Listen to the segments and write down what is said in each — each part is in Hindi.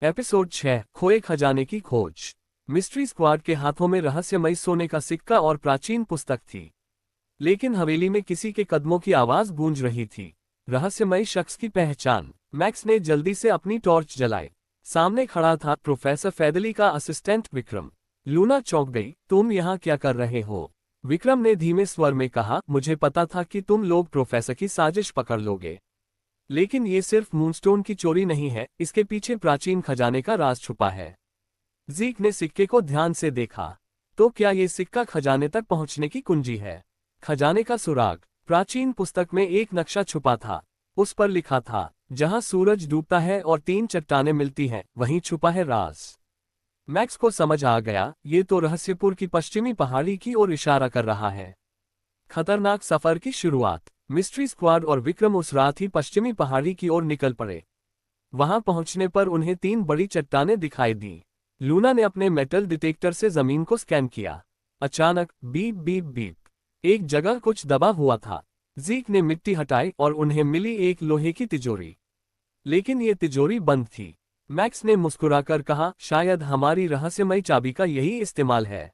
एपिसोड 6 खोए खजाने की खोज। मिस्ट्री स्क्वाड के हाथों में रहस्यमयी सोने का सिक्का और प्राचीन पुस्तक थी। लेकिन हवेली में किसी के कदमों की आवाज गूंज रही थी। रहस्यमयी शख्स की पहचान। मैक्स ने जल्दी से अपनी टॉर्च जलाई। सामने खड़ा था प्रोफेसर फैदली का असिस्टेंट विक्रम। लूना चौंक गई। तुम यहाँ क्या कर रहे हो? विक्रम ने धीमे स्वर में कहा, मुझे पता था कि तुम लोग प्रोफेसर की साजिश पकड़ लोगे। लेकिन ये सिर्फ मूनस्टोन की चोरी नहीं है, इसके पीछे प्राचीन खजाने का राज छुपा है। जीक ने सिक्के को ध्यान से देखा। तो क्या ये सिक्का खजाने तक पहुंचने की कुंजी है? खजाने का सुराग। प्राचीन पुस्तक में एक नक्शा छुपा था। उस पर लिखा था, जहां सूरज डूबता है और 3 चट्टानें मिलती हैं, वहीं छुपा है राज। मैक्स को समझ आ गया, ये तो रहस्यपुर की पश्चिमी पहाड़ी की ओर इशारा कर रहा है। खतरनाक सफर की शुरुआत। मिस्ट्री स्क्वाड और विक्रम उस रात ही पश्चिमी पहाड़ी की ओर निकल पड़े। वहां पहुंचने पर उन्हें 3 बड़ी चट्टानें दिखाई दी। लूना ने अपने मेटल डिटेक्टर से जमीन को स्कैन किया। अचानक बीप बीप बीप, एक जगह कुछ दबा हुआ था। जीक ने मिट्टी हटाई और उन्हें मिली एक लोहे की तिजोरी। लेकिन ये तिजोरी बंद थी। मैक्स ने मुस्कुराकर कहा, शायद हमारी रहस्यमयी चाबी का यही इस्तेमाल है।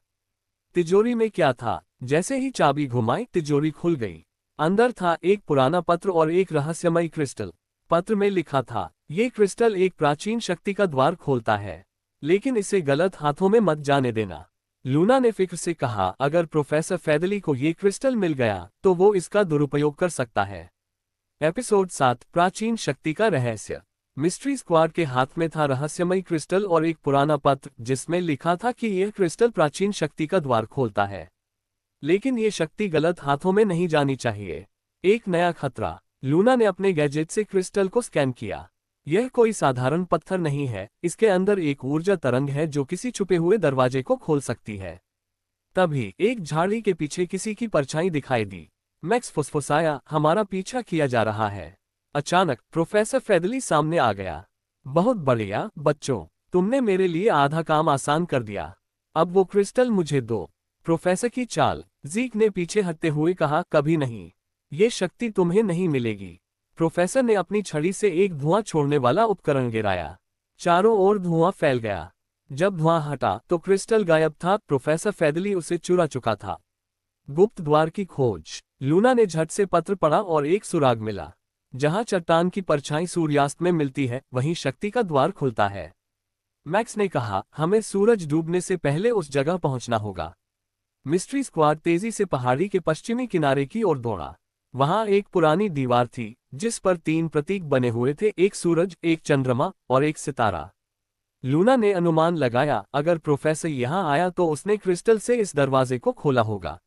तिजोरी में क्या था? जैसे ही चाबी घुमाई, तिजोरी खुल गई। अंदर था एक पुराना पत्र और एक रहस्यमयी क्रिस्टल। पत्र में लिखा था, ये क्रिस्टल एक प्राचीन शक्ति का द्वार खोलता है, लेकिन इसे गलत हाथों में मत जाने देना। लूना ने फिक्र से कहा, अगर प्रोफेसर फैदली को ये क्रिस्टल मिल गया तो वो इसका दुरुपयोग कर सकता है। एपिसोड 7 प्राचीन शक्ति का रहस्य। मिस्ट्री स्क्वाड के हाथ में था रहस्यमयी क्रिस्टल और एक पुराना पत्र जिसमें लिखा था कि यह क्रिस्टल प्राचीन शक्ति का द्वार खोलता है, लेकिन ये शक्ति गलत हाथों में नहीं जानी चाहिए। एक नया खतरा। लूना ने अपने गैजेट से क्रिस्टल को स्कैन किया। यह कोई साधारण पत्थर नहीं है, इसके अंदर एक ऊर्जा तरंग है जो किसी छुपे हुए दरवाजे को खोल सकती है। तभी एक झाड़ी के पीछे किसी की परछाई दिखाई दी। मैक्स फुसफुसाया, हमारा पीछा किया जा रहा है। अचानक प्रोफेसर फैदली सामने आ गया। बहुत बढ़िया बच्चों, तुमने मेरे लिए आधा काम आसान कर दिया। अब वो क्रिस्टल मुझे दो। प्रोफेसर की चाल। जीक ने पीछे हटते हुए कहा, कभी नहीं, ये शक्ति तुम्हें नहीं मिलेगी। प्रोफेसर ने अपनी छड़ी से एक धुआं छोड़ने वाला उपकरण गिराया। चारों ओर धुआं फैल गया। जब धुआं हटा तो क्रिस्टल गायब था। प्रोफेसर फैदली उसे चुरा चुका था। गुप्त द्वार की खोज। लूना ने झट से पत्र पढ़ा और एक सुराग मिला। जहां चट्टान की परछाई सूर्यास्त में मिलती है, वहीं शक्ति का द्वार खुलता है। मैक्स ने कहा, हमें सूरज डूबने से पहले उस जगह पहुंचना होगा। मिस्ट्री स्क्वाड तेजी से पहाड़ी के पश्चिमी किनारे की ओर दौड़ा। वहां एक पुरानी दीवार थी जिस पर 3 प्रतीक बने हुए थे, एक सूरज, एक चंद्रमा और एक सितारा। लूना ने अनुमान लगाया, अगर प्रोफेसर यहां आया तो उसने क्रिस्टल से इस दरवाजे को खोला होगा।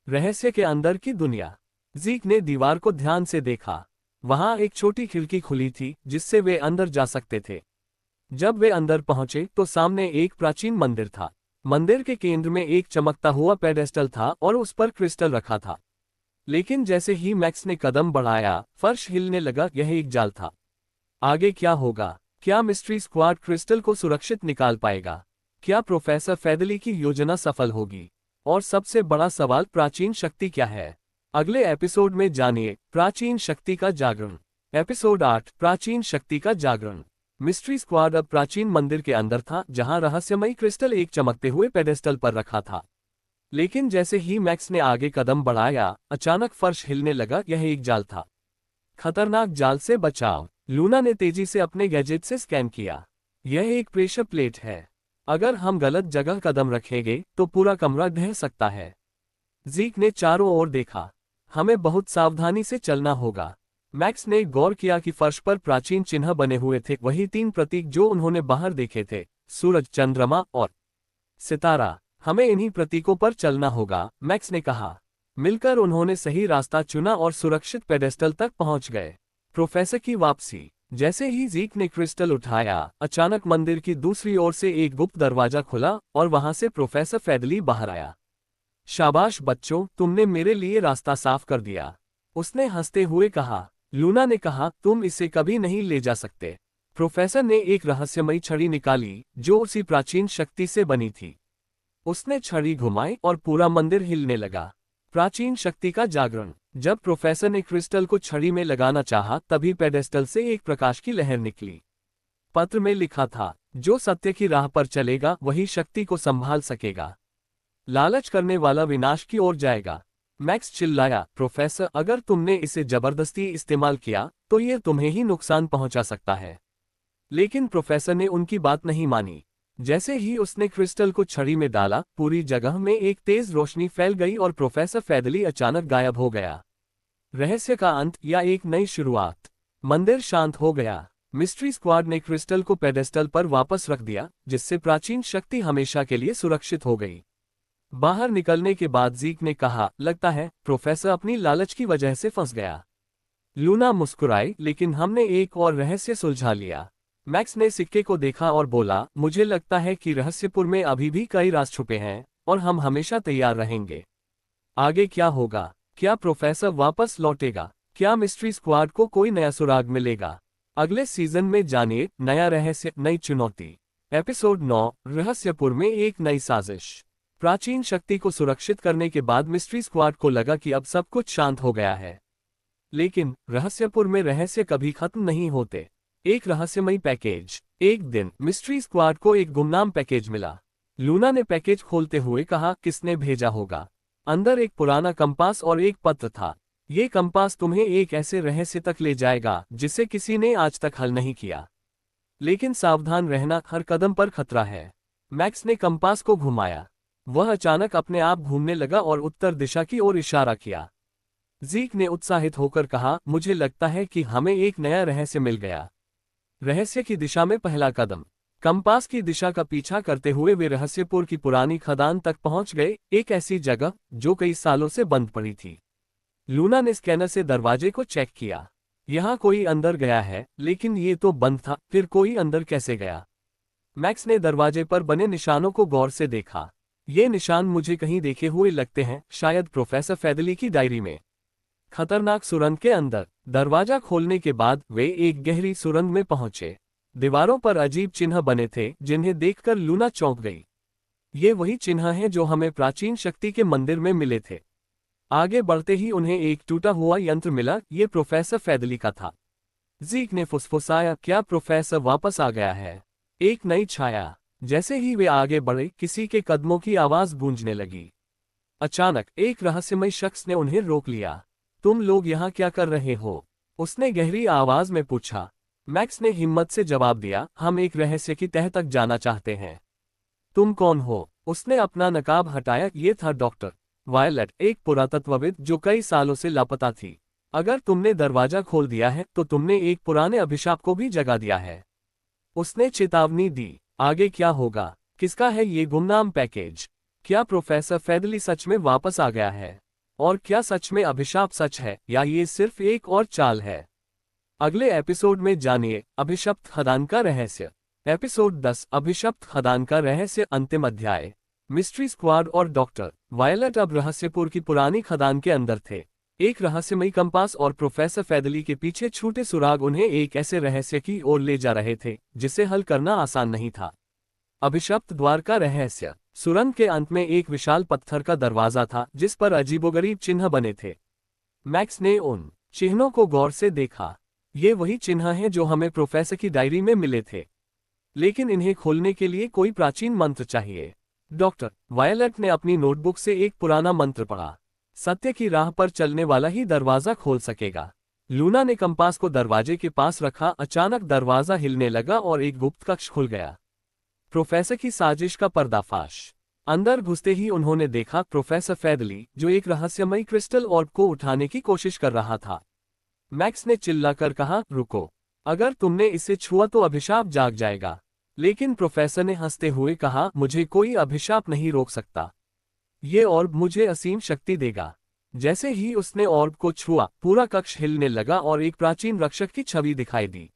रहस्य के अंदर की दुनिया। जीक ने दीवार को ध्यान से देखा। वहां एक छोटी खिड़की खुली थी जिससे वे अंदर जा सकते थे। जब वे अंदर पहुंचे तो सामने एक प्राचीन मंदिर था। मंदिर के केंद्र में एक चमकता हुआ पेडेस्टल था और उस पर क्रिस्टल रखा था। लेकिन जैसे ही मैक्स ने कदम बढ़ाया, फर्श हिलने लगा। यह एक जाल था। आगे क्या होगा? क्या मिस्ट्री स्क्वाड क्रिस्टल को सुरक्षित निकाल पाएगा? क्या प्रोफेसर फैदली की योजना सफल होगी? और सबसे बड़ा सवाल, प्राचीन शक्ति क्या है? अगले एपिसोड में जानिए प्राचीन शक्ति का जागरण। एपिसोड 8 प्राचीन शक्ति का जागरण। मिस्ट्री स्क्वाड अब प्राचीन मंदिर के अंदर था, जहां रहस्यमयी क्रिस्टल एक चमकते हुए पेडेस्टल पर रखा था। लेकिन जैसे ही मैक्स ने आगे कदम बढ़ाया, अचानक फर्श हिलने लगा। यह एक जाल था। खतरनाक जाल से बचाव। लूना ने तेजी से अपने गैजेट से स्कैन किया। यह एक प्रेशर प्लेट है। अगर हम गलत जगह कदम रखेंगे तो पूरा कमरा ढह सकता है। जीक ने चारों ओर देखा। हमें बहुत सावधानी से चलना होगा। मैक्स ने गौर किया कि फर्श पर प्राचीन चिन्ह बने हुए थे, वही 3 प्रतीक जो उन्होंने बाहर देखे थे, सूरज, चंद्रमा और सितारा। हमें इन्हीं प्रतीकों पर चलना होगा, मैक्स ने कहा। मिलकर उन्होंने सही रास्ता चुना और सुरक्षित पेडेस्टल तक पहुंच गए। प्रोफेसर की वापसी। जैसे ही जीक ने क्रिस्टल उठाया, अचानक मंदिर की दूसरी ओर से एक गुप्त दरवाजा खुला और वहां से प्रोफेसर फैदली बाहर आया। शाबाश बच्चों, तुमने मेरे लिए रास्ता साफ कर दिया, उसने हंसते हुए कहा। लूना ने कहा, तुम इसे कभी नहीं ले जा सकते। प्रोफेसर ने एक रहस्यमयी छड़ी निकाली जो उसी प्राचीन शक्ति से बनी थी। उसने छड़ी घुमाई और पूरा मंदिर हिलने लगा। प्राचीन शक्ति का जागरण। जब प्रोफेसर ने क्रिस्टल को छड़ी में लगाना चाहा, तभी पेडेस्टल से एक प्रकाश की लहर निकली। पत्र में लिखा था, जो सत्य की राह पर चलेगा वही शक्ति को संभाल सकेगा। लालच करने वाला विनाश की ओर जाएगा। मैक्स चिल्लाया, प्रोफेसर, अगर तुमने इसे जबरदस्ती इस्तेमाल किया तो ये तुम्हें ही नुकसान पहुंचा सकता है। लेकिन प्रोफेसर ने उनकी बात नहीं मानी। जैसे ही उसने क्रिस्टल को छड़ी में डाला, पूरी जगह में एक तेज रोशनी फैल गई और प्रोफेसर फैदली अचानक गायब हो गया। रहस्य का अंत या एक नई शुरुआत। मंदिर शांत हो गया। मिस्ट्री स्क्वाड ने क्रिस्टल को पेडेस्टल पर वापस रख दिया, जिससे प्राचीन शक्ति हमेशा के लिए सुरक्षित हो गई। बाहर निकलने के बाद ज़ीक ने कहा, लगता है प्रोफेसर अपनी लालच की वजह से फंस गया। लूना मुस्कुराई, लेकिन हमने एक और रहस्य सुलझा लिया। मैक्स ने सिक्के को देखा और बोला, मुझे लगता है कि रहस्यपुर में अभी भी कई राज छुपे हैं और हम हमेशा तैयार रहेंगे। आगे क्या होगा? क्या प्रोफेसर वापस लौटेगा? क्या मिस्ट्री स्क्वाड को कोई नया सुराग मिलेगा? अगले सीजन में जानिए, नया रहस्य, नई चुनौती। एपिसोड 9, रहस्यपुर में एक नई साजिश। प्राचीन शक्ति को सुरक्षित करने के बाद मिस्ट्री स्क्वाड को लगा कि अब सब कुछ शांत हो गया है। लेकिन रहस्यपुर में रहस्य कभी खत्म नहीं होते। एक रहस्यमयी पैकेज। एक दिन मिस्ट्री स्क्वाड को एक गुमनाम पैकेज मिला। लूना ने पैकेज खोलते हुए कहा, किसने भेजा होगा? अंदर एक पुराना कंपास और एक पत्र था। ये कंपास तुम्हें एक ऐसे रहस्य तक ले जाएगा जिसे किसी ने आज तक हल नहीं किया। लेकिन सावधान रहना, हर कदम पर खतरा है। मैक्स ने कंपास को घुमाया। वह अचानक अपने आप घूमने लगा और उत्तर दिशा की ओर इशारा किया। ज़ीक ने उत्साहित होकर कहा, मुझे लगता है कि हमें एक नया रहस्य मिल गया। रहस्य की दिशा में पहला कदम। कंपास की दिशा का पीछा करते हुए वे रहस्यपुर की पुरानी खदान तक पहुंच गए, एक ऐसी जगह जो कई सालों से बंद पड़ी थी। लूना ने स्कैनर से दरवाजे को चेक किया। यहाँ कोई अंदर गया है, लेकिन ये तो बंद था, फिर कोई अंदर कैसे गया? मैक्स ने दरवाजे पर बने निशानों को गौर से देखा। ये निशान मुझे कहीं देखे हुए लगते हैं, शायद प्रोफेसर फैदली की डायरी में। खतरनाक सुरंग के अंदर। दरवाजा खोलने के बाद वे एक गहरी सुरंग में पहुंचे। दीवारों पर अजीब चिन्ह बने थे, जिन्हें देखकर लूना चौंक गई। ये वही चिन्ह हैं जो हमें प्राचीन शक्ति के मंदिर में मिले थे। आगे बढ़ते ही उन्हें एक टूटा हुआ यंत्र मिला, ये प्रोफेसर फैदली का था। ज़ीक ने फुसफुसाया, क्या प्रोफेसर वापस आ गया है? एक नई छाया। जैसे ही वे आगे बढ़े, किसी के कदमों की आवाज गूंजने लगी। अचानक एक रहस्यमय शख्स ने उन्हें रोक लिया। तुम लोग यहाँ क्या कर रहे हो? उसने गहरी आवाज में पूछा। मैक्स ने हिम्मत से जवाब दिया, हम एक रहस्य की तह तक जाना चाहते हैं। तुम कौन हो? उसने अपना नकाब हटाया। ये था डॉक्टर वायलेट, एक पुरातत्वविद जो कई सालों से लापता थी। अगर तुमने दरवाजा खोल दिया है तो तुमने एक पुराने अभिशाप को भी जगा दिया है। उसने चेतावनी दी। आगे क्या होगा? किसका है ये गुमनाम पैकेज? क्या प्रोफेसर फैदली सच में वापस आ गया है? और क्या सच में अभिशाप सच है, या ये सिर्फ एक और चाल है? अगले एपिसोड में जानिए, अभिशप्त खदान का रहस्य। एपिसोड 10, अभिशप्त खदान का रहस्य, अंतिम अध्याय। मिस्ट्री स्क्वाड और डॉक्टर वायलेट अब रहस्यपुर की पुरानी खदान के अंदर थे। एक रहस्यमयी कंपास और प्रोफेसर फैदली के पीछे छूटे सुराग उन्हें एक ऐसे रहस्य की ओर ले जा रहे थे जिसे हल करना आसान नहीं था। अभिशप्त द्वार का रहस्य। सुरंग के अंत में एक विशाल पत्थर का दरवाजा था जिस पर अजीबोगरीब चिन्ह बने थे। मैक्स ने उन चिन्हों को गौर से देखा। ये वही चिन्ह हैं जो हमें प्रोफेसर की डायरी में मिले थे, लेकिन इन्हें खोलने के लिए कोई प्राचीन मंत्र चाहिए। डॉक्टर वायलेट ने अपनी नोटबुक से एक पुराना मंत्र पढ़ा। सत्य की राह पर चलने वाला ही दरवाजा खोल सकेगा। लूना ने कंपास को दरवाजे के पास रखा। अचानक दरवाजा हिलने लगा और एक गुप्त कक्ष खुल गया। प्रोफेसर की साजिश का पर्दाफाश। अंदर घुसते ही उन्होंने देखा प्रोफेसर फैदली, जो एक रहस्यमयी क्रिस्टल ऑर्ब को उठाने की कोशिश कर रहा था। मैक्स ने चिल्लाकर कहा, रुको, अगर तुमने इसे छुआ तो अभिशाप जाग जाएगा। लेकिन प्रोफेसर ने हंसते हुए कहा, मुझे कोई अभिशाप नहीं रोक सकता। ये ऑर्ब मुझे असीम शक्ति देगा। जैसे ही उसने ऑर्ब को छुआ, पूरा कक्ष हिलने लगा और एक प्राचीन रक्षक की छवि दिखाई दी।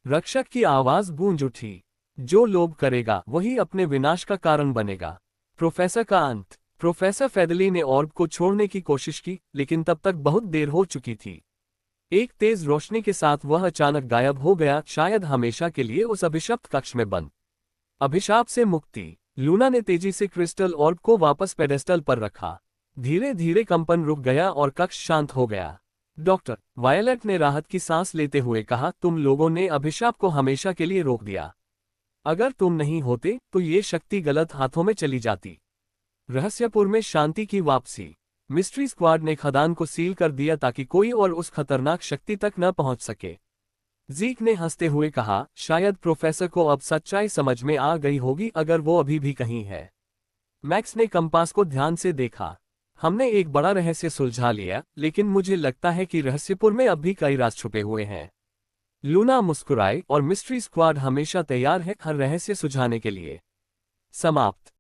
रक्षक की आवाज गूंज उठी, जो लोभ करेगा वही अपने विनाश का कारण बनेगा। प्रोफेसर का अंत। प्रोफेसर फैदली ने ऑर्ब को छोड़ने की कोशिश की, लेकिन तब तक बहुत देर हो चुकी थी। एक तेज रोशनी के साथ वह अचानक गायब हो गया, शायद हमेशा के लिए उस अभिशप्त कक्ष में बंद। अभिशाप से मुक्ति। लूना ने तेजी से क्रिस्टल ऑर्ब को वापस पेडेस्टल पर रखा। धीरे धीरे कंपन रुक गया और कक्ष शांत हो गया। डॉक्टर वायलेट ने राहत की सांस लेते हुए कहा, तुम लोगों ने अभिशाप को हमेशा के लिए रोक दिया। अगर तुम नहीं होते तो ये शक्ति गलत हाथों में चली जाती। रहस्यपुर में शांति की वापसी। मिस्ट्री स्क्वाड ने खदान को सील कर दिया ताकि कोई और उस खतरनाक शक्ति तक न पहुंच सके। जीक ने हंसते हुए कहा, शायद प्रोफेसर को अब सच्चाई समझ में आ गई होगी अगर वो अभी भी कहीं है। मैक्स ने कंपास को ध्यान से देखा। हमने एक बड़ा रहस्य सुलझा लिया, लेकिन मुझे लगता है कि रहस्यपुर में अब भी कई राज छुपे हुए हैं। लूना मुस्कुराई और मिस्ट्री स्क्वाड हमेशा तैयार है हर रहस्य सुझाने के लिए। समाप्त।